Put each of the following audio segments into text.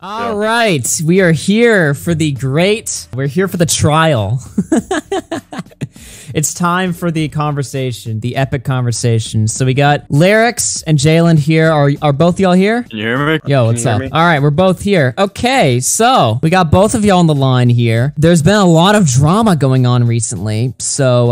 All right, we are here for the trial. It's time for the conversation, the epic conversation. So we got Lerix and Jalyn here. Are both y'all here? Can you hear me? Yo, what's up? All right, we're both here. Okay, so we got both of y'all on the line here. There's been a lot of drama going on recently. So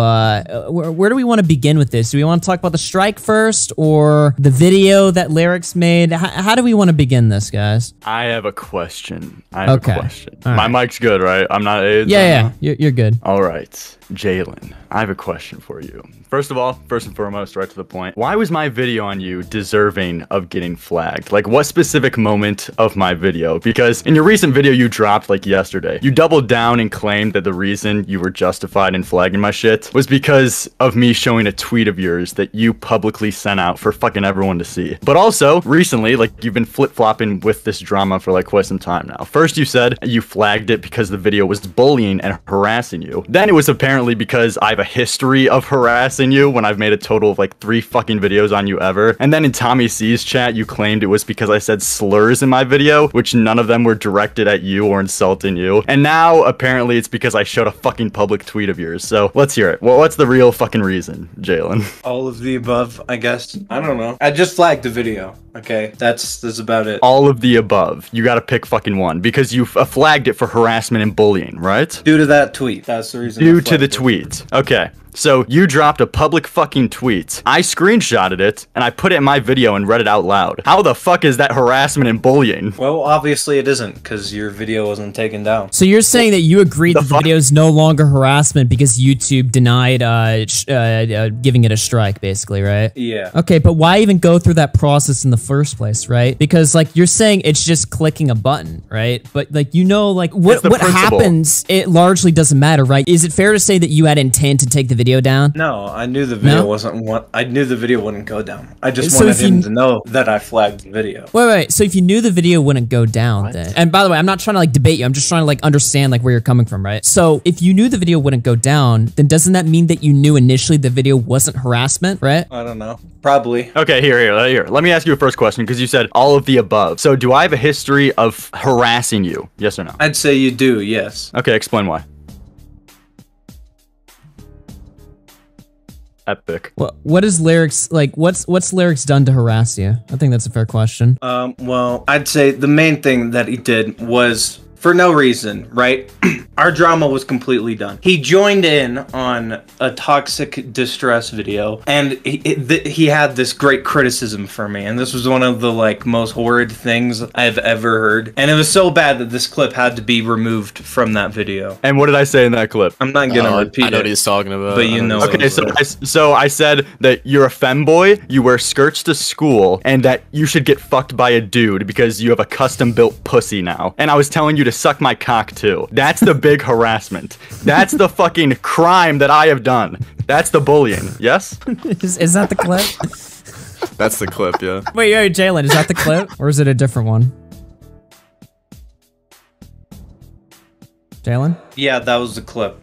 where do we want to begin with this? Do we want to talk about the strike first or the video that Lerix made? How do we want to begin this, guys? I have a question. A question. All My right. mic's good, right? I'm not AIDS. Yeah, you're good. All right, Jalyn, I have a question for you. First and foremost, right to the point. Why was my video on you deserving of getting flagged? Like, what specific moment of my video? Because in your recent video you dropped, like, yesterday, you doubled down and claimed that the reason you were justified in flagging my shit was because of me showing a tweet of yours that you publicly sent out for fucking everyone to see. But also, recently, like, you've been flip-flopping with this drama for, like, quite some time now. First, you said you flagged it because the video was bullying and harassing you. Then it was apparently because I have a history of harassing you when I've made a total of like 3 fucking videos on you ever. And then in Tommy C's chat, you claimed it was because I said slurs in my video, which none of them were directed at you or insulting you. And now apparently it's because I showed a fucking public tweet of yours. So let's hear it. Well, what's the real fucking reason, Jalyn? All of the above, I guess. I don't know. I just flagged the video. Okay, that's about it. All of the above. You gotta pick fucking one because you flagged it for harassment and bullying, right? Due to that tweet. That's the reason. Due to the tweet. Okay. So you dropped a public fucking tweet. I screenshotted it and I put it in my video and read it out loud. How the fuck is that harassment and bullying? Well, obviously it isn't because your video wasn't taken down. So you're saying that you agreed that the video is no longer harassment because YouTube denied giving it a strike, basically, right? Yeah. Okay, but why even go through that process in the first place, right? Because like you're saying it's just clicking a button, right? But like like what happens, it largely doesn't matter, right? Is it fair to say that you had intent to take the video down? No, I knew the video I knew the video wouldn't go down. I just wanted him to know that I flagged the video. Wait. So if you knew the video wouldn't go down, then, and by the way, I'm not trying to like debate you. I'm just trying to like understand like where you're coming from, right? So if you knew the video wouldn't go down, then doesn't that mean that you knew initially the video wasn't harassment, right? I don't know. Probably. Okay, here. Let me ask you a first question because you said all of the above. So do I have a history of harassing you? Yes or no? I'd say you do, yes. Okay, explain why. Epic. What is Lerix like? What's Lerix done to harass you? I think that's a fair question. Well, I'd say the main thing that he did was for no reason, right? Our drama was completely done. He joined in on a toxic distress video, and he had this great criticism for me, and this was one of the like most horrid things I've ever heard. And it was so bad that this clip had to be removed from that video. And what did I say in that clip? I'm not gonna repeat it. I know what he's talking about. But you know. Okay, so I said that you're a femboy, you wear skirts to school, and that you should get fucked by a dude because you have a custom-built pussy now. And I was telling you to suck my cock too. That's the big harassment. That's the fucking crime that I have done. That's the bullying. Yes? Is that the clip? That's the clip, yeah. Wait, Jalyn, is that the clip? Or is it a different one? Jalyn? Yeah, that was the clip.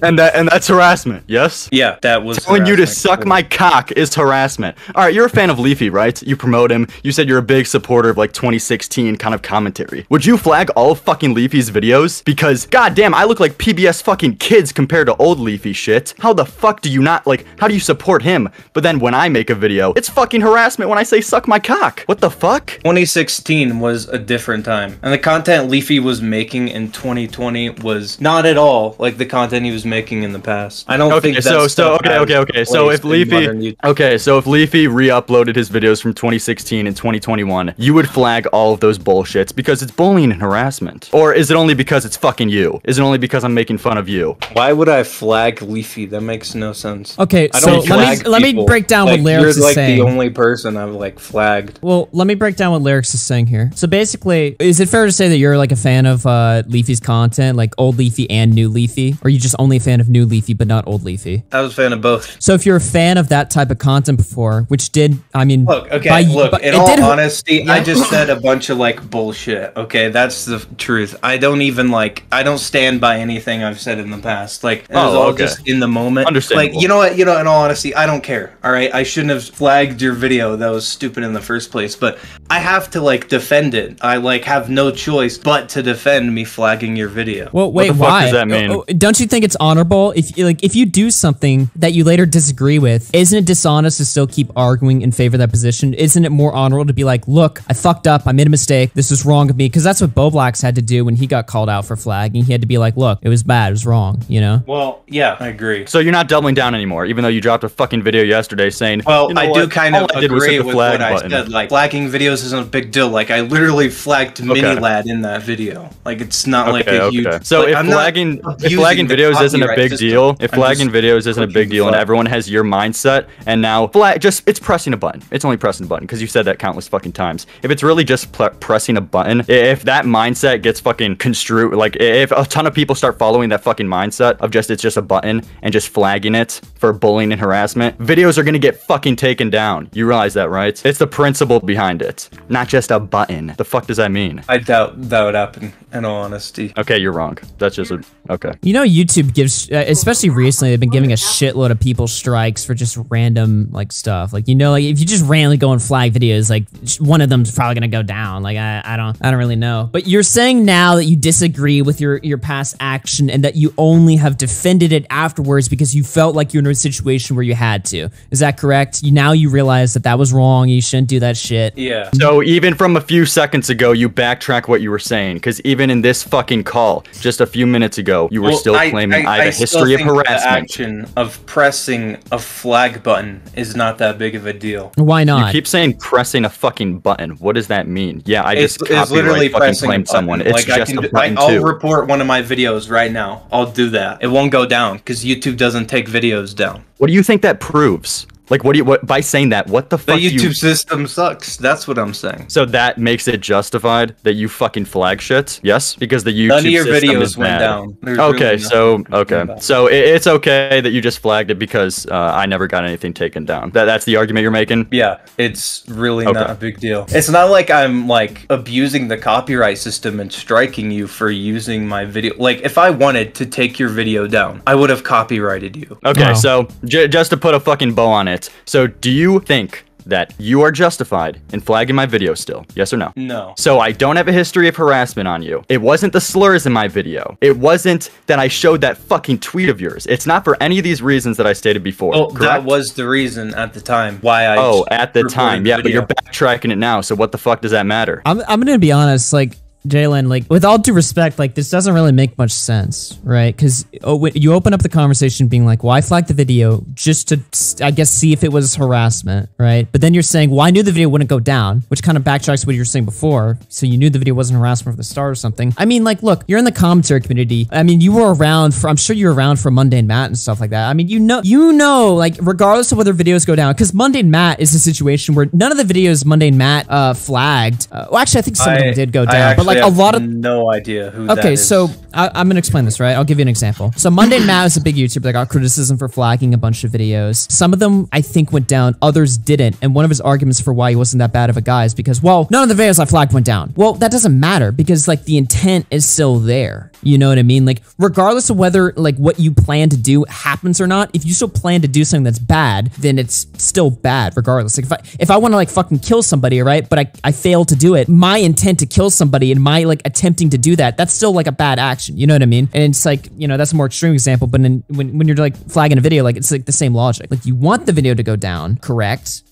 And that's harassment, yes? Yeah, that was telling you to suck my cock is harassment. All right, you're a fan of Leafy, right? You promote him. You said you're a big supporter of like 2016 kind of commentary. Would you flag all of fucking Leafy's videos? Because goddamn, I look like PBS fucking kids compared to old Leafy shit. How the fuck do you not like? How do you support him? But then when I make a video, it's fucking harassment when I say suck my cock. What the fuck? 2016 was a different time, and the content Leafy was making in 2020 was not at all like the content he was making in the past. I don't think that's okay. So if Leafy re-uploaded his videos from 2016 and 2021, you would flag all of those bullshits because it's bullying and harassment. Or is it only because it's fucking you? Is it only because I'm making fun of you? Why would I flag Leafy? That makes no sense. Okay, so let me break down what Lerix is saying. You're like the only person I've like flagged. Well, let me break down what Lerix is saying here. So basically, is it fair to say that you're like a fan of Leafy's content, like old Leafy and new Leafy? Or you just only a fan of new Leafy, but not old Leafy. I was a fan of both. So if you're a fan of that type of content before, which did, I mean, look, in all honesty, I just said a bunch of like bullshit. Okay, that's the truth. I don't stand by anything I've said in the past. Like, it was all just in the moment. Understandable. Like, you know what? In all honesty, I don't care. All right, I shouldn't have flagged your video. That was stupid in the first place. But I have to like defend it. I like have no choice but to defend me flagging your video. Well, wait, what the fuck does that mean? Don't you think it's honorable if you do something that you later disagree with? Isn't it dishonest to still keep arguing in favor of that position? Isn't it more honorable to be like, look, I fucked up. I made a mistake. This was wrong of me. Because that's what Boblax had to do when he got called out for flagging. He had to be like, look, it was bad. It was wrong. You know? Well, yeah, I agree. So you're not doubling down anymore, even though you dropped a fucking video yesterday saying, well, you know I do kind of agree with what I button. said. Like, flagging videos isn't a big deal. Like, I literally flagged Mini-Lad in that video. Like, it's not like a huge... So like, if flagging videos isn't a big deal, if flagging videos isn't a big deal and everyone has your mindset, and now it's pressing a button. It's only pressing a button because you said that countless fucking times. If it's really just pressing a button, if that mindset gets fucking construed, like if a ton of people start following that fucking mindset of just it's just a button and just flagging it for bullying and harassment, videos are gonna get fucking taken down. You realize that, right? It's the principle behind it, not just a button. The fuck does that mean? I doubt that would happen, in all honesty. Okay, you're wrong. That's just okay. You know, YouTube gives, especially recently, they've been giving a shitload of people strikes for just random like stuff. Like, you know, like if you just randomly go and flag videos, like one of them's probably gonna go down. Like I don't really know. But you're saying now that you disagree with your past action and that you only have defended it afterwards because you felt like you're in a situation where you had to. Is that correct? Now you realize that was wrong. You shouldn't do that shit. Yeah. So even from a few seconds ago, you backtrack what you were saying, because even in this fucking call, just a few minutes ago, you were still claiming I have a history of harassment. The action of pressing a flag button is not that big of a deal. Why not? You keep saying pressing a fucking button. What does that mean? Yeah, I just literally fucking claimed someone. It's like just a button I'll report one of my videos right now. I'll do that. It won't go down because YouTube doesn't take videos down. What do you think that proves? Like, what by saying that, what the fuck? The YouTube system sucks. That's what I'm saying. So that makes it justified that you fucking flag shit? Yes? Because the YouTube None of your system videos is went bad. down. Okay, so it's okay that you just flagged it because I never got anything taken down. That's the argument you're making? Yeah, it's really not a big deal. It's not like I'm like abusing the copyright system and striking you for using my video. Like, if I wanted to take your video down, I would have copyrighted you. Okay, so just to put a fucking bow on it. So do you think that you are justified in flagging my video still? Yes or no? No. So I don't have a history of harassment on you. It wasn't the slurs in my video. It wasn't that I showed that fucking tweet of yours. It's not for any of these reasons that I stated before. Oh, that was the reason at the time why I at the time. Yeah, but you're backtracking it now. So what the fuck does that matter? I'm gonna be honest, like, Jalyn, like, with all due respect, like, this doesn't really make much sense, right? Because you open up the conversation being like, well, I flagged the video just to, I guess, see if it was harassment, right? But then you're saying, well, I knew the video wouldn't go down, which kind of backtracks what you were saying before. So you knew the video wasn't harassment from the start or something. I mean, like, look, you're in the commentary community. I mean, you were around for, I'm sure you were around for Mundane Matt and stuff like that. I mean, you know, like, regardless of whether videos go down, because Mundane Matt is a situation where none of the videos Mundane Matt flagged. Well, actually, I think some of them did go down, but like, a lot of no idea who that is. Okay, so I'm gonna explain this, right? I'll give you an example. So Mundane Matt is a big YouTuber that got criticism for flagging a bunch of videos. Some of them I think went down, others didn't. And one of his arguments for why he wasn't that bad of a guy is because, well, none of the videos I flagged went down. Well, that doesn't matter because like the intent is still there. You know what I mean? Like, regardless of whether like what you plan to do happens or not, if you still plan to do something that's bad, then it's still bad regardless. Like if I want to like fucking kill somebody, right? But I fail to do it, my intent to kill somebody and my like attempting to do that, that's still like a bad action. You know what I mean? And it's like, you know, that's a more extreme example, but when you're like flagging a video, like it's like the same logic. Like you want the video to go down, correct?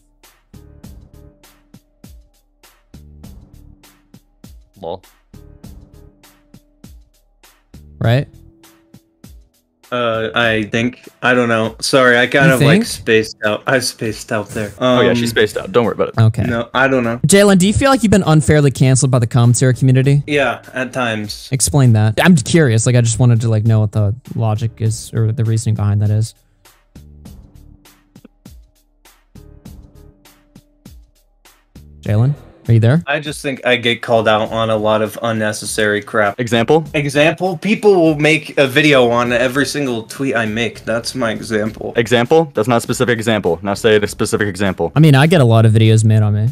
Lol. Right? I think. I don't know. Sorry, I kind of like spaced out. I spaced out there. Oh yeah, she spaced out. Don't worry about it. Okay. No, I don't know. Jalyn, do you feel like you've been unfairly canceled by the commentary community? Yeah, at times. Explain that. I'm curious. Like, I just wanted to like know what the logic is or the reasoning behind that is. Jalyn? Are you there? I just think I get called out on a lot of unnecessary crap. Example? Example, people will make a video on every single tweet I make. That's my example. Example? That's not a specific example. Now say a specific example. I mean, I get a lot of videos made on me.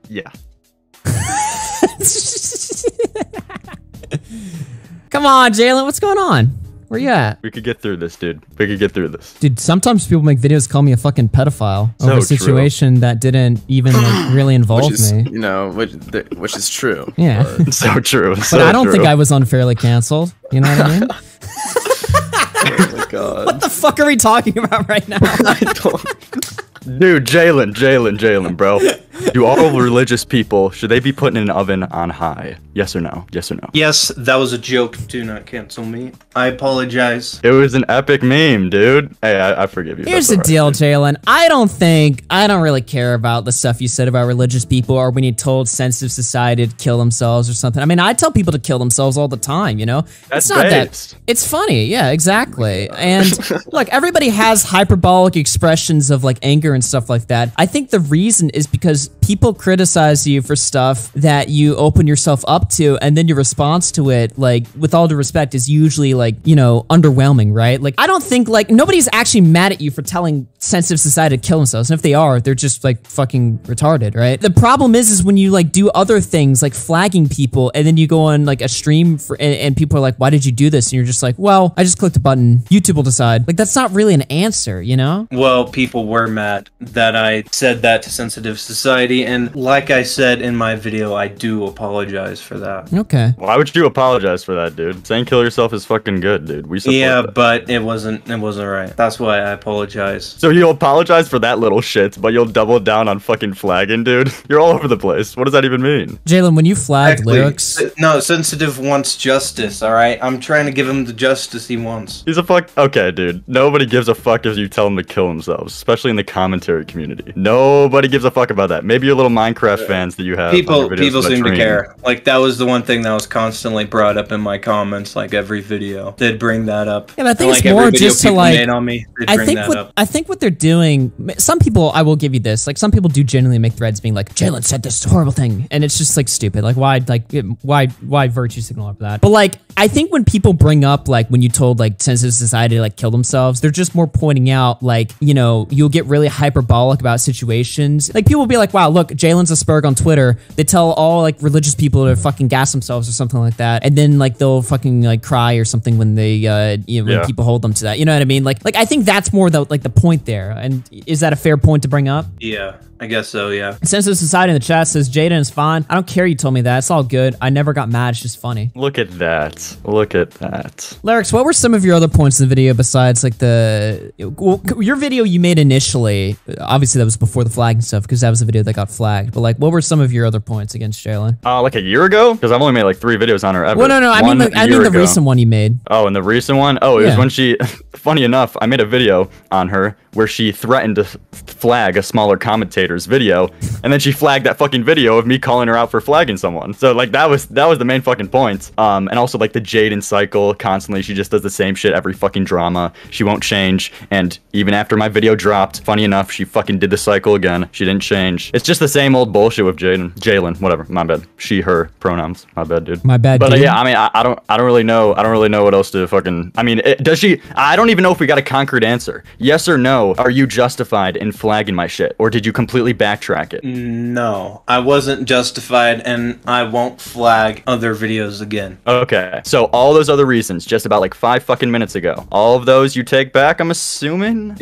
Yeah. Come on, Jalyn, what's going on? Where you at? We could get through this, dude. We could get through this. Dude, sometimes people make videos call me a fucking pedophile over a So true. situation that didn't even like, really involve Which is, me. you know, which is true. Yeah. So true. But I don't think I was unfairly canceled. You know what I mean? Oh my god. What the fuck are we talking about right now? I don't. Dude, Jalyn, bro. Do all religious people, should they be put in an oven on high? Yes or no? Yes or no? Yes, that was a joke. Do not cancel me. I apologize. It was an epic meme, dude. Hey, I forgive you. Here's That's the all right, deal, dude. Jalen. I don't really care about the stuff you said about religious people or when you told sensitive society to kill themselves or something. I mean, I tell people to kill themselves all the time, you know? That's it's not based. that. It's funny. Yeah, exactly. And look, everybody has hyperbolic expressions of like anger and stuff like that. I think the reason is because people criticize you for stuff that you open yourself up to, and then your response to it, like, with all due respect, is usually like, you know, underwhelming, right? Like, I don't think, like, nobody's actually mad at you for telling sensitive society to kill themselves, and if they are, they're just, like, fucking retarded, right? The problem is when you, like, do other things, like flagging people, and then you go on, like, a stream, and people are like, why did you do this? And you're just like, well, I just clicked a button. YouTube will decide. Like, that's not really an answer, you know? Well, people were mad that I said that to sensitive society, and like I said in my video, I do apologize for that. Okay. Why would you apologize for that, dude? Saying kill yourself is fucking good, dude. We support Yeah, that. but it wasn't right. That's why I apologize. So you'll apologize for that little shit, but you'll double down on fucking flagging, dude? You're all over the place. What does that even mean? Jalen, when you flagged Exactly. Lyrics... No, sensitive wants justice, alright? I'm trying to give him the justice he wants. He's a fuck. Okay, dude. Nobody gives a fuck if you tell them to kill themselves, especially in the commentary community. Nobody gives a fuck about that. Maybe your little Minecraft fans that you have. on your videos People on the seem to stream. care. Like, that was the one thing that was constantly brought up in my comments, like every video. They'd bring that up. Yeah, but I think And, it's like, more every video just to, people like... made on me, they'd I bring think that what up. I think what they're doing. Some people, I will give you this. Like some people do genuinely make threads being like, "Jalyn said this horrible thing," and it's just like stupid. Like why virtue signal over that? But like I think when people bring up like when you told like sensitive society to like kill themselves, they're just more pointing out like, you know, you'll get really hyperbolic about situations. Like people will be like, "Wow, look, Jalen's a spurg on Twitter." They tell all like religious people to fucking gas themselves or something like that, and then like they'll fucking like cry or something when they you know, when people hold them to that. You know what I mean? Like I think that's more the like the point there. And is that a fair point to bring up? Yeah, I guess so, yeah. Sensitive Society in the chat says, Jaden is fine. I don't care you told me that. It's all good. I never got mad. It's just funny. Look at that. Look at that. Lerix, what were some of your other points in the video besides like the... Well, your video you made initially, obviously that was before the flagging stuff because that was the video that got flagged. But like, what were some of your other points against Jalyn? Like a year ago? Because I've only made like 3 videos on her ever. Well, no. I mean the ago. recent one you made. Oh, and the recent one? Oh, it Yeah. was when she... Funny enough, I made a video on her where she threatened to flag a smaller commentator's video, and then she flagged that fucking video of me calling her out for flagging someone. So like that was the main fucking point. And also like the Jaden cycle constantly. She just does the same shit every fucking drama. She won't change. And even after my video dropped, funny enough, she fucking did the cycle again. She didn't change. It's just the same old bullshit with Jalyn, whatever. My bad. She, her pronouns. My bad, dude. My bad, But dude. yeah, I mean, I don't really know. I don't really know what else to fucking. I mean, does she? I don't even know if we got a concrete answer. Yes or no? Are you justified in flagging my shit, or did you completely backtrack it? No, I wasn't justified, and I won't flag other videos again. Okay, so all those other reasons, just about like 5 fucking minutes ago, all of those you take back, I'm assuming?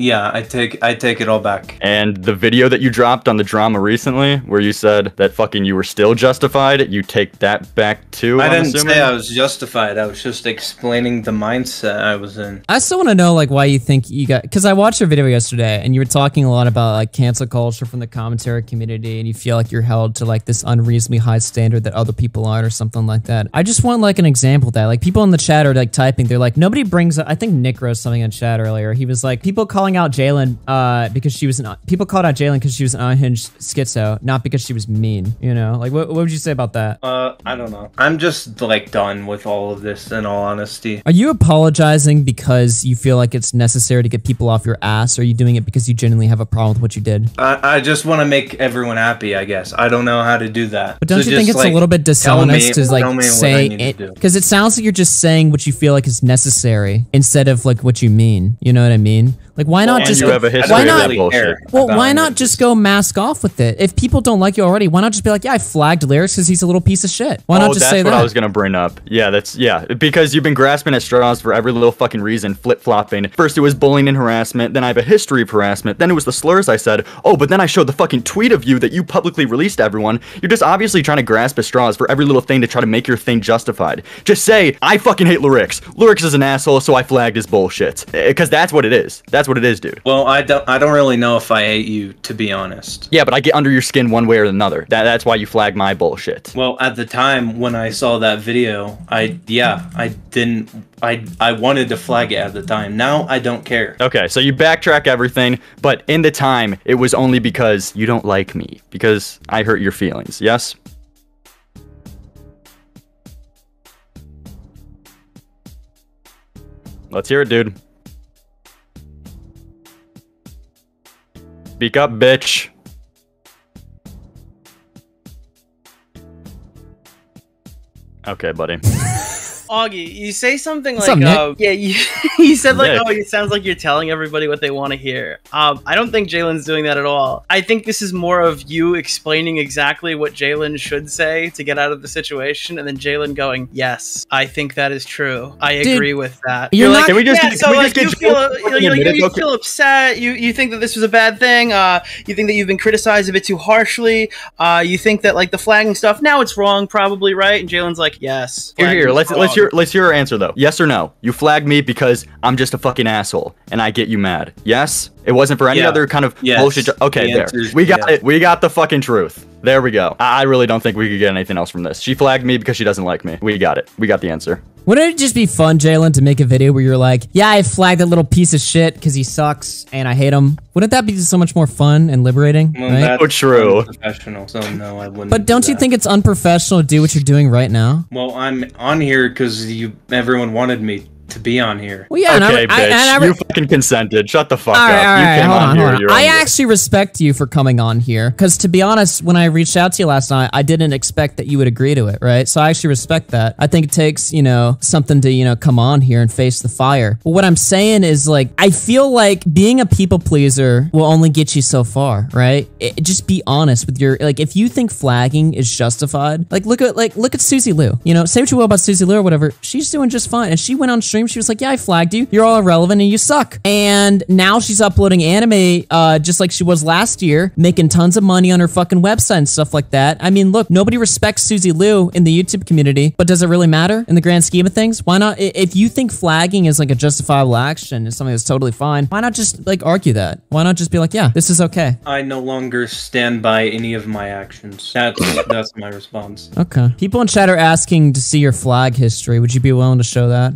Yeah, I take it all back. And the video that you dropped on the drama recently, where you said that fucking you were still justified, you take that back too, I I'm didn't assuming? say I was justified. I was just explaining the mindset I was in. I still want to know like why you think you got, because I watched your video yesterday and you were talking a lot about like cancel culture from the commentary community and you feel like you're held to like this unreasonably high standard that other people aren't or something like that. I just want like an example of that. Like people in the chat are like typing, they're like, nobody brings up, I think Nick wrote something in chat earlier. He was like, people calling calling out Jalyn because she was people called out Jalyn because she was an unhinged schizo, not because she was mean. You know, like what would you say about that? I don't know. I'm just like done with all of this. In all honesty, are you apologizing because you feel like it's necessary to get people off your ass, or are you doing it because you genuinely have a problem with what you did? I just want to make everyone happy. I guess I don't know how to do that. But don't you think it's a little bit dishonest to like say it? Because it sounds like you're just saying what you feel like is necessary instead of like what you mean. You know what I mean? Like, why not just go, why not? Well, why not just go mask off with it? If people don't like you already, why not just be like, yeah, I flagged Lerix because he's a little piece of shit. Why not just say that? That's what I was gonna bring up. Yeah, because you've been grasping at straws for every little fucking reason, flip-flopping. First it was bullying and harassment, then I have a history of harassment, then it was the slurs I said. Oh, but then I showed the fucking tweet of you that you publicly released to everyone. You're just obviously trying to grasp at straws for every little thing to try to make your thing justified. Just say, I fucking hate Lerix. Lerix is an asshole, so I flagged his bullshit. Because that's what it is. That's what it is, dude. Well, I don't really know if I hate you, to be honest. Yeah, but I get under your skin one way or another. That's why you flag my bullshit. Well, at the time when I saw that video, I wanted to flag it at the time. Now I don't care. Okay, so you backtrack everything, but in the time, it was only because you don't like me. Because I hurt your feelings, yes? Let's hear it, dude. Speak up, bitch. Okay, buddy. Augie, you say something like, yeah, you said like, oh, it sounds like you're telling everybody what they want to hear. I don't think Jalyn's doing that at all. I think this is more of you explaining exactly what Jalyn should say to get out of the situation, and then Jalyn going, yes, I think that is true. I agree with that. You're like, can we just you feel upset. You think that this was a bad thing. You think that you've been criticized a bit too harshly. You think that like the flagging stuff, now it's wrong, probably, right? And Jalyn's like, yes. Here, let's hear your answer though. Yes or no? You flagged me because I'm just a fucking asshole and I get you mad. Yes? It wasn't for any other kind of bullshit. Okay, there. We got it. We got the fucking truth. There we go. I really don't think we could get anything else from this. She flagged me because she doesn't like me. We got it. We got the answer. Wouldn't it just be fun, Jalyn, to make a video where you're like, yeah, I flagged that little piece of shit because he sucks and I hate him? Wouldn't that be so much more fun and liberating? Well, right? that's true. Unprofessional, so no, I wouldn't. But don't you think it's unprofessional to do what you're doing right now? Well, I'm on here because everyone wanted me to be on here. Well, yeah, okay, bitch. You fucking consented. Shut the fuck up. All right, you came on here. I actually respect you for coming on here, because to be honest, when I reached out to you last night, I didn't expect that you would agree to it, right? So I actually respect that. I think it takes, something to, come on here and face the fire. But what I'm saying is, like, I feel like being a people pleaser will only get you so far, right? Just be honest with your, like, if you think flagging is justified, like, look at Susie Lou. Say what you will about Susie Lou or whatever. She's doing just fine, and she went on stream. She was like, yeah, I flagged you. You're all irrelevant and you suck. And now she's uploading anime just like she was last year, making tons of money on her fucking website and stuff like that. I mean, look, nobody respects Susie Lou in the YouTube community, but does it really matter in the grand scheme of things? Why not? If you think flagging is like a justifiable action, is something that's totally fine, why not just like argue that? Why not just be like, yeah, this is okay? I no longer stand by any of my actions. That's my response. Okay. People in chat are asking to see your flag history. Would you be willing to show that?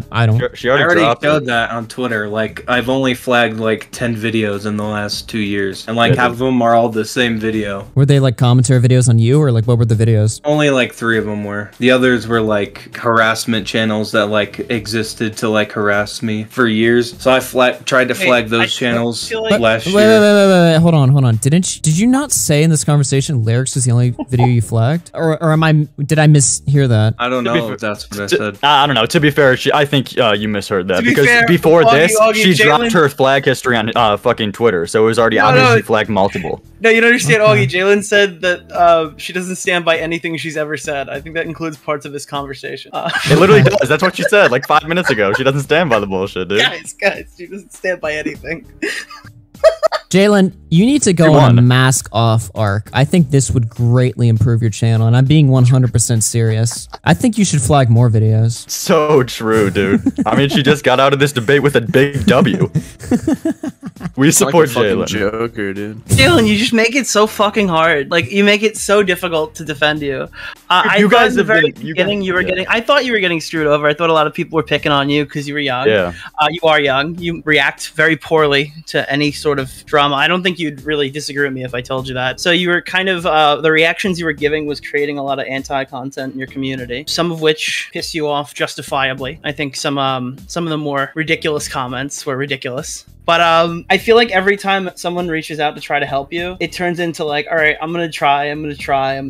I don't. She already showed that on Twitter. Like, I've only flagged like 10 videos in the last 2 years, and like half of them are all the same video. Were they like commentary videos on you, or like what were the videos? Only like 3 of them were. The others were like harassment channels that like existed to like harass me for years. So I tried to flag those channels last year. Wait, hold on. Did you not say in this conversation Lerix was the only video you flagged, or did I mishear that? I don't know if that's what I said. I don't know. To be fair, I think you misheard that, because before this, she dropped her flag history on fucking Twitter, so it was already obvious she flagged multiple. No, you don't understand, Augie. Jalyn said that she doesn't stand by anything she's ever said. I think that includes parts of this conversation. It literally does. That's what she said like 5 minutes ago. She doesn't stand by the bullshit, dude. Guys, she doesn't stand by anything. Jalyn, you need to go on a mask off arc. I think this would greatly improve your channel, and I'm being 100% serious. I think you should flag more videos. So true, dude. I mean, she just got out of this debate with a big W. We support Jalyn. Joker, dude. Jalyn, you just make it so fucking hard. Like, you make it so difficult to defend you. I thought in the very beginning you were getting. I thought you were getting screwed over. I thought a lot of people were picking on you because you were young. Yeah. You are young. You react very poorly to any sort of drama. I don't think you'd really disagree with me if I told you that. So you were kind of the reactions you were giving was creating a lot of anti-content in your community. Some of which piss you off justifiably. I think some of the more ridiculous comments were ridiculous. But I feel like every time someone reaches out to try to help you, it turns into like, all right, I'm gonna try, I'm gonna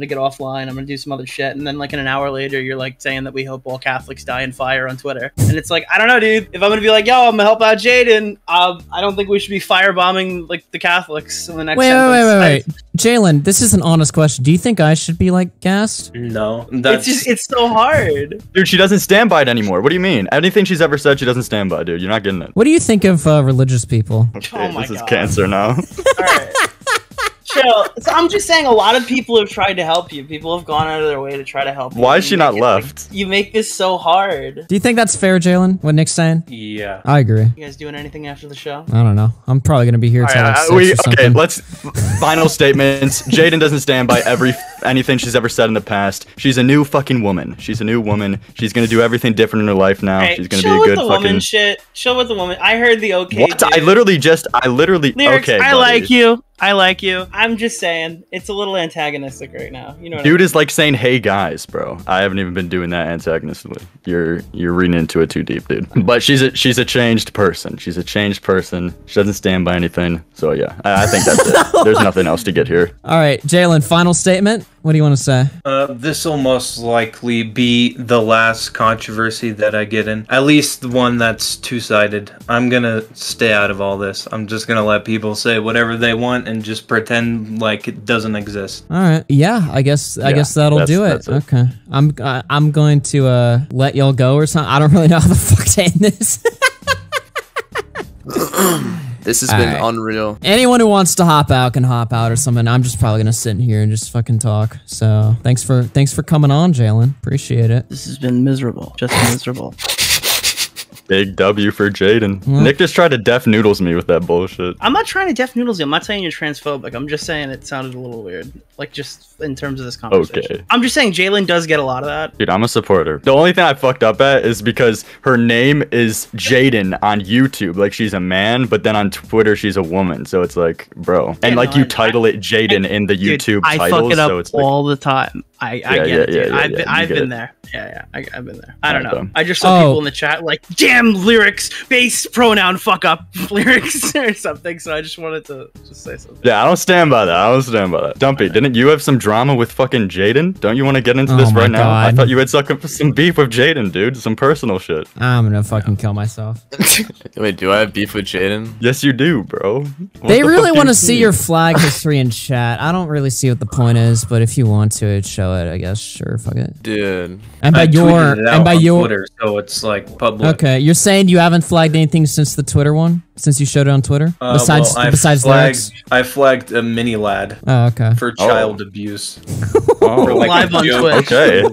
get offline, I'm gonna do some other shit, and then like an hour later, you're like saying that we hope all Catholics die in fire on Twitter, and it's like, I don't know, dude. If I'm gonna be like, yo, I'm gonna help out Jaden, I don't think we should be firebombing like the Catholics in the next. Wait. Jalyn, this is an honest question. Do you think I should be like gassed? No, it's so hard. Dude, she doesn't stand by it anymore. What do you mean? Anything she's ever said, she doesn't stand by, dude. You're not getting it. What do you think of religious people? Okay, oh my this is God. cancer now. All right. Chill. So I'm just saying a lot of people have tried to help you. People have gone out of their way to try to help you. Why is she not left? You make this so hard. Do you think that's fair, Jalyn? What Nick's saying? Yeah. I agree. You guys doing anything after the show? I don't know. I'm probably gonna be here till like 6 or something. Okay, let's final statements. Jaden doesn't stand by anything she's ever said in the past. She's a new fucking woman. She's a new woman. She's gonna do everything different in her life now. Hey, she's gonna be a good fucking woman shit. Chill with the woman. I heard the okay. What? Dude. I literally Lerix, okay. I buddy. like you. I like you. I'm just saying, it's a little antagonistic right now. You know what Dude is like saying, "Hey guys, bro." I haven't even been doing that antagonistically. You're reading into it too deep, dude. But she's a changed person. She's a changed person. She doesn't stand by anything. So yeah, I think that's it. There's nothing else to get here. All right, Jalyn, final statement. What do you want to say? This will most likely be the last controversy that I get in. At least the one that's two-sided. I'm gonna stay out of all this. I'm just gonna let people say whatever they want and just pretend like it doesn't exist. All right. Yeah, I guess that'll do it. Okay. I'm going to let y'all go or something. I don't really know how the fuck to end this. This has been unreal. Anyone who wants to hop out can hop out or something. I'm just probably gonna sit in here and just fucking talk. So thanks for coming on, Jalyn. Appreciate it. This has been miserable. Just miserable. Big W for Jaden. Nick just tried to def noodles me with that bullshit. I'm not trying to def noodles you. I'm not saying you're transphobic. I'm just saying it sounded a little weird. Like, just in terms of this conversation. Okay. I'm just saying Jalyn does get a lot of that. Dude, I'm a supporter. The only thing I fucked up at is because her name is Jaden on YouTube. Like, she's a man, but then on Twitter, she's a woman. So it's like, bro. And like, you title it Jaden in the YouTube I titles. fuck it up so it's all the time. I get it, dude. I've been there. Yeah, I've been there. I don't know. I just saw people in the chat like, damn, lyrics, base pronoun fuck up lyrics or something. So I just wanted to just say something. Yeah, I don't stand by that. Dumpy, didn't you have some drama with fucking Jaden? Don't you want to get into this right now? I thought you had some beef with Jaden, dude. Some personal shit. I'm gonna fucking kill myself. Wait, do I have beef with Jaden? Yes, you do, bro. They really want to see your flag history in chat. I don't really see what the point is, but if you want to show it, I guess. Sure, fuck it. Dude. And by Twitter, so it's like public. Okay, you're saying you haven't flagged anything since the Twitter one? Since you showed it on Twitter? Besides Lerix? I flagged a mini lad. Oh, okay. For child abuse. Live on Twitch. Okay.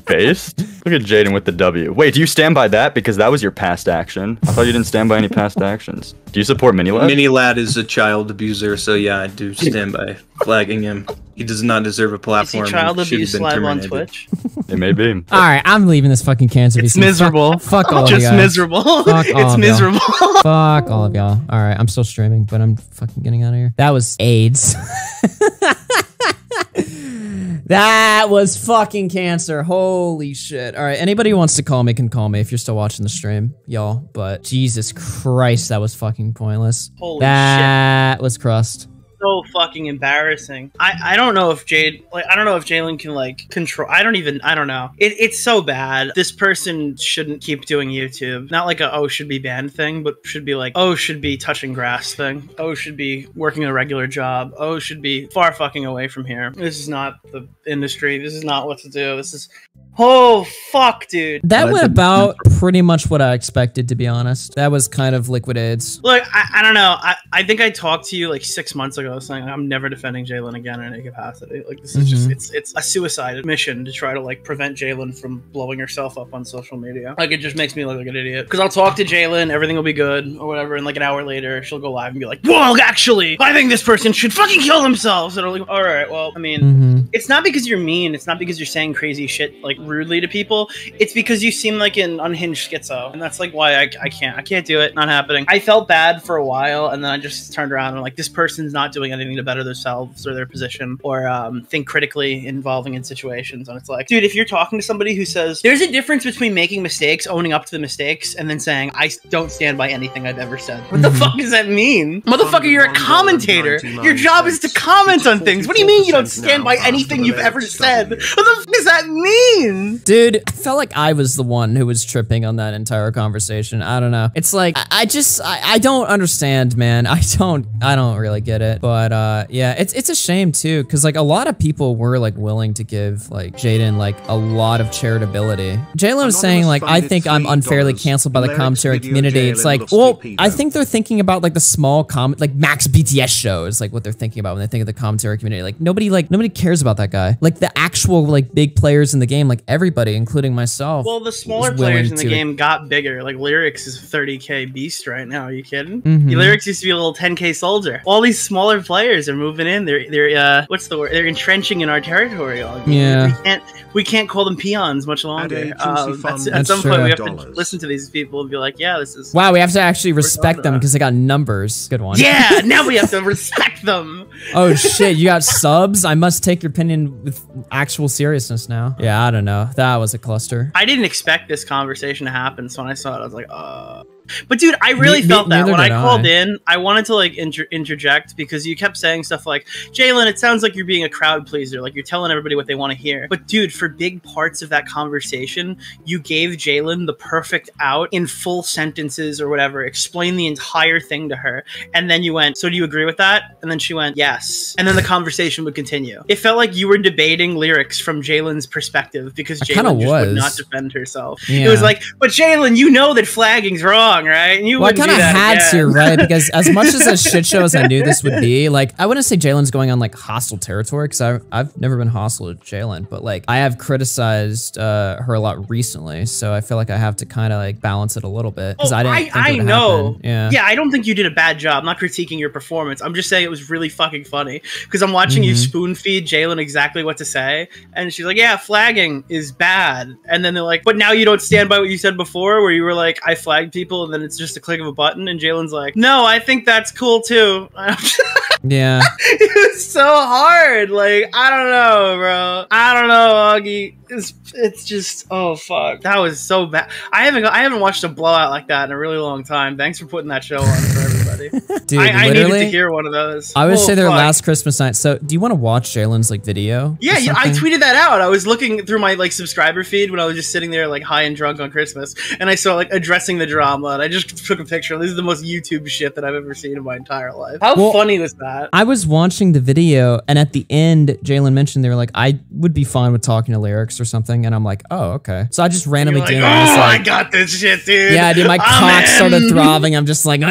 Based? Look at Jaden with the W. Wait, do you stand by that? Because that was your past action. I thought you didn't stand by any past actions. Do you support Mini Lad? Mini Lad is a child abuser, so yeah, I do stand by flagging him. He does not deserve a platform. Is he child abuse live on Twitch? It may be. All right, I'm leaving this fucking cancer. It's miserable. Fuck all of you guys. Just miserable. It's miserable. Fuck all of y'all. All right, I'm still streaming, but I'm fucking getting out of here. That was AIDS. That was fucking cancer. Holy shit. All right, anybody who wants to call me can call me if you're still watching the stream, y'all. But Jesus Christ, that was fucking pointless. Holy shit. That was crust. So fucking embarrassing. I don't know if Jalyn can like control. I don't know. It's so bad. This person shouldn't keep doing YouTube. Not like a should be banned thing, but should be like should be touching grass thing. Should be working a regular job. Should be far fucking away from here. This is not the industry. This is not what to do. This is fuck, dude. That went about pretty much what I expected, to be honest. That was kind of liquid AIDS. Look, I don't know. I think I talked to you like 6 months ago saying I'm never defending Jalyn again in any capacity. Like this is just it's a suicide mission to try to like prevent Jalyn from blowing herself up on social media. Like it just makes me look like an idiot. Because I'll talk to Jalyn, everything will be good or whatever, and like an hour later she'll go live and be like, well, actually, I think this person should fucking kill themselves. And I'm like, all right, well, I mean, it's not because you're mean. It's not because you're saying crazy shit like rudely to people. It's because you seem like an unhinged schizo, and that's like why I can't do it. Not happening. I felt bad for a while, and then I just turned around and like, this person's not doing anything to better themselves or their position or think critically involving in situations. And it's like, dude, if you're talking to somebody who says there's a difference between making mistakes, owning up to the mistakes, and then saying I don't stand by anything I've ever said. What the fuck does that mean? Motherfucker, you're a commentator. Your job is to comment on things. What do you mean you don't stand by anything you've ever said? What the fuck does that mean? Dude, I felt like I was the one who was tripping on that entire conversation. I don't know. It's like, I don't understand, man. I don't really get it. But yeah, it's a shame too, because like a lot of people were like willing to give like Jaden like a lot of charitability. Jalyn was saying like, I think I'm unfairly canceled by the commentary community. It's like, well, I think they're thinking about like the small like Max BTS shows, like what they're thinking about when they think of the commentary community. Like nobody cares about that guy. Like the actual like big players in the game, like everybody, including myself. Well, the smaller players in the game got bigger. Like Lerix is a 30k beast right now. Are you kidding? Lerix used to be a little 10k soldier. All these smaller players are moving in. They're what's the word? They're entrenching in our territory. Yeah. We can't call them peons much longer. At some point, we have to listen to these people and be like, yeah, this is. Wow, we have to actually respect them because they got numbers. Good one. Yeah, now we have to respect them. Oh shit, you got subs? I must take your opinion with actual seriousness now. Yeah, I don't know. That was a cluster. I didn't expect this conversation to happen, so when I saw it, I was like, But dude, I really felt that when I called in. I wanted to like interject because you kept saying stuff like, Jalyn, it sounds like you're being a crowd pleaser, like you're telling everybody what they want to hear. But dude, for big parts of that conversation, you gave Jalyn the perfect out in full sentences or whatever, explain the entire thing to her, and then you went, so do you agree with that? And then she went, yes. And then the conversation would continue. It felt like you were debating Lerix from Jalyn's perspective because Jalyn just would not defend herself. Yeah. It was like, but Jalyn, you know that flagging's wrong, right? And you I kind of had to, right? Because as much as a shit show as I knew this would be, like, I wouldn't say Jalyn's going on like hostile territory because I've never been hostile to Jalyn, but like I have criticized her a lot recently, so I feel like I have to kind of like balance it a little bit because I didn't think it would happen. Yeah, I don't think you did a bad job. I'm not critiquing your performance. I'm just saying it was really fucking funny because I'm watching you spoon feed Jalyn exactly what to say, and she's like, yeah, flagging is bad, and then they're like, but now you don't stand by what you said before, where you were like, I flagged people, and then it's just a click of a button, and Jalyn's like, no, I think that's cool too. Yeah. It was so hard. Like, I don't know, bro. I don't know, Augie. It's just, oh fuck, that was so bad. I haven't watched a blowout like that in a really long time. Thanks for putting that show on for everybody. Dude, I needed to hear one of those. I would say their last Christmas night. So do you want to watch Jalyn's like video? Yeah, I tweeted that out. I was looking through my like subscriber feed when I was just sitting there like high and drunk on Christmas, and I saw like addressing the drama, and I just took a picture. This is the most YouTube shit that I've ever seen in my entire life. How funny was that? I was watching the video, and at the end, Jalyn mentioned they were like, I would be fine with talking to Lerix or something, and I'm like, oh, okay. So I just randomly did it. Oh, I got this shit, dude. Yeah, dude, my cock started throbbing. I'm just like,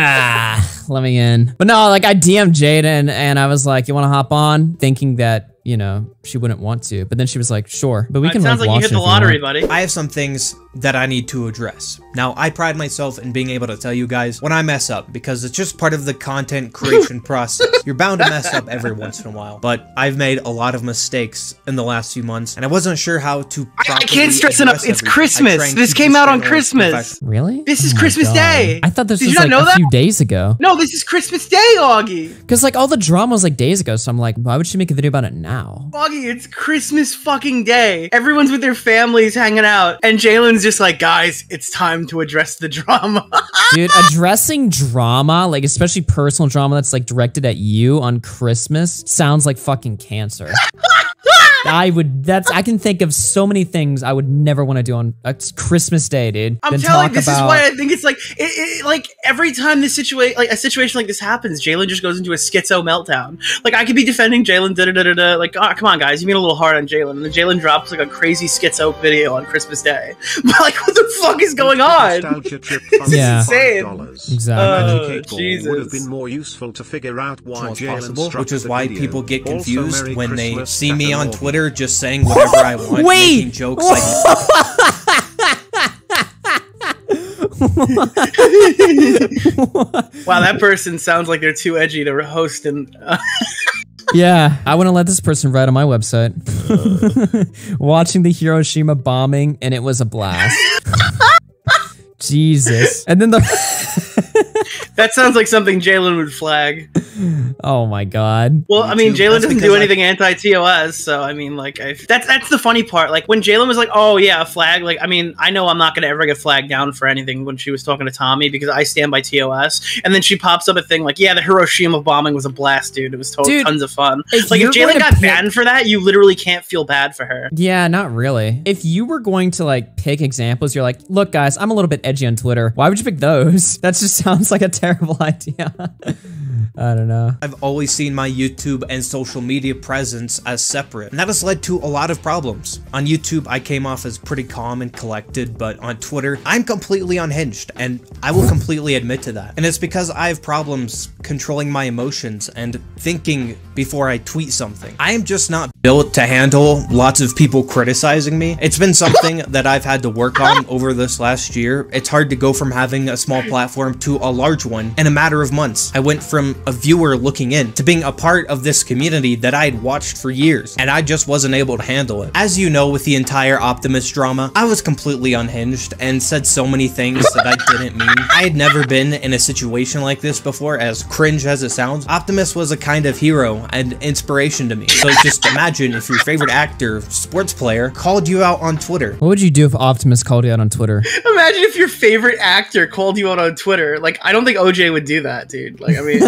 let me in. But no, like I DM'd Jaden, and I was like, you want to hop on? Thinking that, you know, she wouldn't want to, but then she was like, sure, but we can sounds like you hit the lottery, buddy. I have some things that I need to address. Now, I pride myself in being able to tell you guys when I mess up, because it's just part of the content creation process. You're bound to mess up every once in a while, but I've made a lot of mistakes in the last few months, and I wasn't sure how to I can't stress enough, it's Christmas. This came out on Christmas. Really? This is Christmas Day. I thought this was like a few days ago. No, this is Christmas Day, Augie. Because like all the drama was like days ago, so I'm like, why would she make a video about it now? Augie, it's Christmas fucking day. Everyone's with their families hanging out, and Jalyn's just like, guys, it's time to address the drama. Dude, addressing drama, like especially personal drama that's like directed at you on Christmas, sounds like fucking cancer. I can think of so many things I would never want to do on Christmas Day, dude. I'm telling you, this is why I think it's like, like every time a situation like this happens, Jalyn just goes into a schizo meltdown. Like I could be defending Jalyn, like, oh, come on guys, you mean a little hard on Jalyn, and then Jalyn drops like a crazy schizo video on Christmas Day. But like, what the fuck is going on? This is insane. Exactly. Oh, Jesus. Would have been more useful to figure out why Jalyn which is why people get confused when they see me on Twitter just saying whatever I want, making jokes like. Wow, that person sounds like they're too edgy to host and. Yeah, I want to let this person write on my website. Watching the Hiroshima bombing, and it was a blast. Jesus. And then that sounds like something Jalyn would flag. Oh my god. Well, I mean, Jalyn doesn't do anything anti-TOS, so I mean, like, that's the funny part. Like, when Jalyn was like, "Oh yeah, a flag," like, I mean, I know I'm not gonna ever get flagged down for anything when she was talking to Tommy because I stand by TOS, and then she pops up a thing like, "Yeah, the Hiroshima bombing was a blast, dude. It was tons of fun." Like, if Jalyn got banned for that, you literally can't feel bad for her. Yeah, not really. If you were going to like pick examples, you're like, "Look, guys, I'm a little bit edgy on Twitter." Why would you pick those? That just sounds like a terrible idea. I don't know. I've always seen my YouTube and social media presence as separate, and that has led to a lot of problems. On YouTube, I came off as pretty calm and collected, but on Twitter, I'm completely unhinged, and I will completely admit to that. And it's because I have problems controlling my emotions and thinking before I tweet something. I am just not built to handle lots of people criticizing me. It's been something that I've had to work on over this last year. It's hard to go from having a small platform to a large one in a matter of months. I went from a viewer looking in to being a part of this community that I had watched for years, and I just wasn't able to handle it. As you know, with the entire Optimus drama, I was completely unhinged and said so many things that I didn't mean. I had never been in a situation like this before, as cringe as it sounds. Optimus was a kind of hero and inspiration to me. So just imagine if your favorite actor, sports player, called you out on Twitter. What would you do if Optimus called you out on Twitter? Imagine if your favorite actor called you out on Twitter. Like, I don't think OJ would do that, dude. Like, I mean...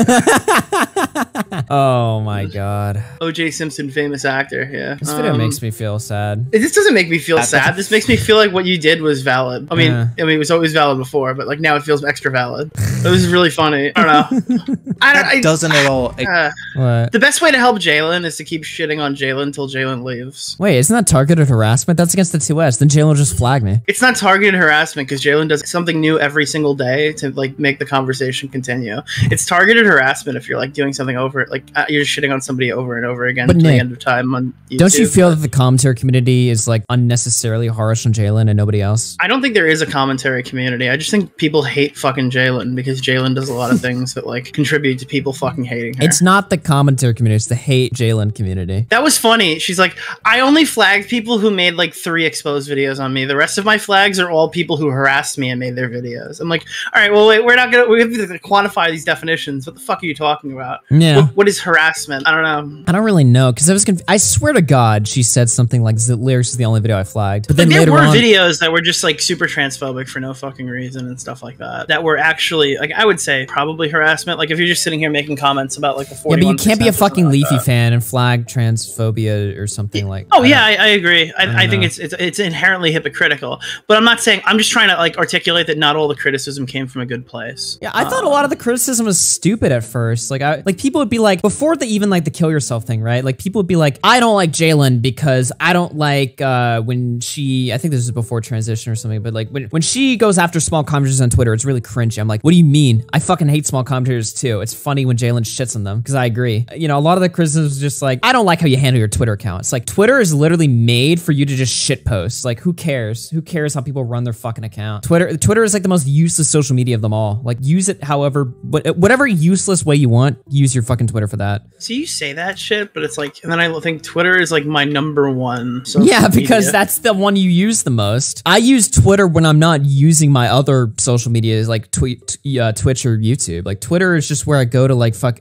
Oh my god. OJ Simpson, famous actor, yeah. This video makes me feel sad. This doesn't make me feel sad. This makes me feel like what you did was valid. I mean, it was always valid before, but like now it feels extra valid. It was really funny. I don't know. That doesn't at all. What? The best way to help Jalyn is to keep shitting on Jalyn until Jalyn leaves. Wait, isn't that targeted harassment? That's against the TOS. Then Jalyn will just flag me. It's not targeted harassment because Jalyn does something new every single day to like make the conversation continue. It's targeted harassment if you're like doing something over, like you're just shitting on somebody over and over again until the end of time on YouTube. Don't you feel that the commentary community is like unnecessarily harsh on Jalyn and nobody else? I don't think there is a commentary community. I just think people hate fucking Jalyn because Jalyn does a lot of things that like contribute to people fucking hating her. It's not the commentary community, it's the hate Jalyn community. That was funny. She's like, I only flagged people who made like 3 exposed videos on me. The rest of my flags are all people who harassed me and made their videos. I'm like, all right, well, wait, we have to quantify these definitions. What the fuck are you talking about? Yeah. What is harassment? I don't know. I don't really know because I swear to God, she said something like Lerix is the only video I flagged. But then like, there later were on, videos that were just like super transphobic for no fucking reason and stuff like that. That were actually like I would say probably harassment. Like if you're just sitting here making comments about like the 41%. Yeah, but you can't be a fucking Leafy fan and flag transphobia or something like. Oh yeah, I agree. I think it's inherently hypocritical. But I'm not saying. I'm just trying to like articulate that not all the criticism came from a good place. Yeah, I thought a lot of the criticism was stupid at first. Like people would be like before even like the kill yourself thing, right? Like people would be like, I don't like Jalyn because I don't like when she, I think this is before transition or something, but like when she goes after small commentators on Twitter, it's really cringy. I'm like, what do you mean? I fucking hate small commentators too. It's funny when Jalyn shits on them because I agree. You know, a lot of the criticism is just like, I don't like how you handle your Twitter account. It's like Twitter is literally made for you to just shit post. Like who cares? Who cares how people run their fucking account? Twitter is like the most useless social media of them all. Like use it however, whatever useless way you want, use your fucking Twitter for that. So you say that shit, but it's like, and then I think Twitter is like my #1. Yeah, because that's the one you use the most. I use Twitter when I'm not using my other social medias like Twitch or YouTube. Like Twitter is just where I go to like fuck.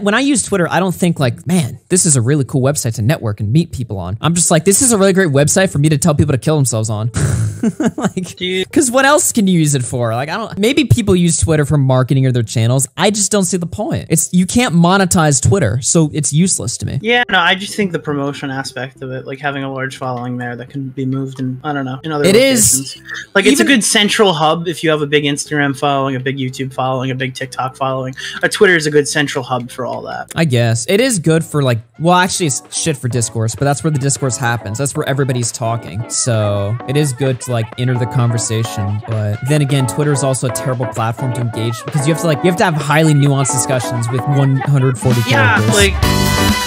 When I use Twitter, I don't think like, man, this is a really cool website to network and meet people on. I'm just like, this is a really great website for me to tell people to kill themselves on. Like, because what else can you use it for? Like, maybe people use Twitter for marketing or their channels. I just don't see exactly the point. You can't monetize Twitter, so it's useless to me. Yeah, no, I just think the promotion aspect of it, like having a large following there that can be moved in, I don't know, in other locations. Like, it's a good central hub if you have a big Instagram following, a big YouTube following, a big TikTok following. Twitter is a good central hub for all that. I guess. It is good for, like, well, actually, it's shit for discourse, but that's where the discourse happens. That's where everybody's talking. So it is good to, like, enter the conversation. But then again, Twitter is also a terrible platform to engage because you have to have highly nuanced discussions with 140 characters. Yeah, like...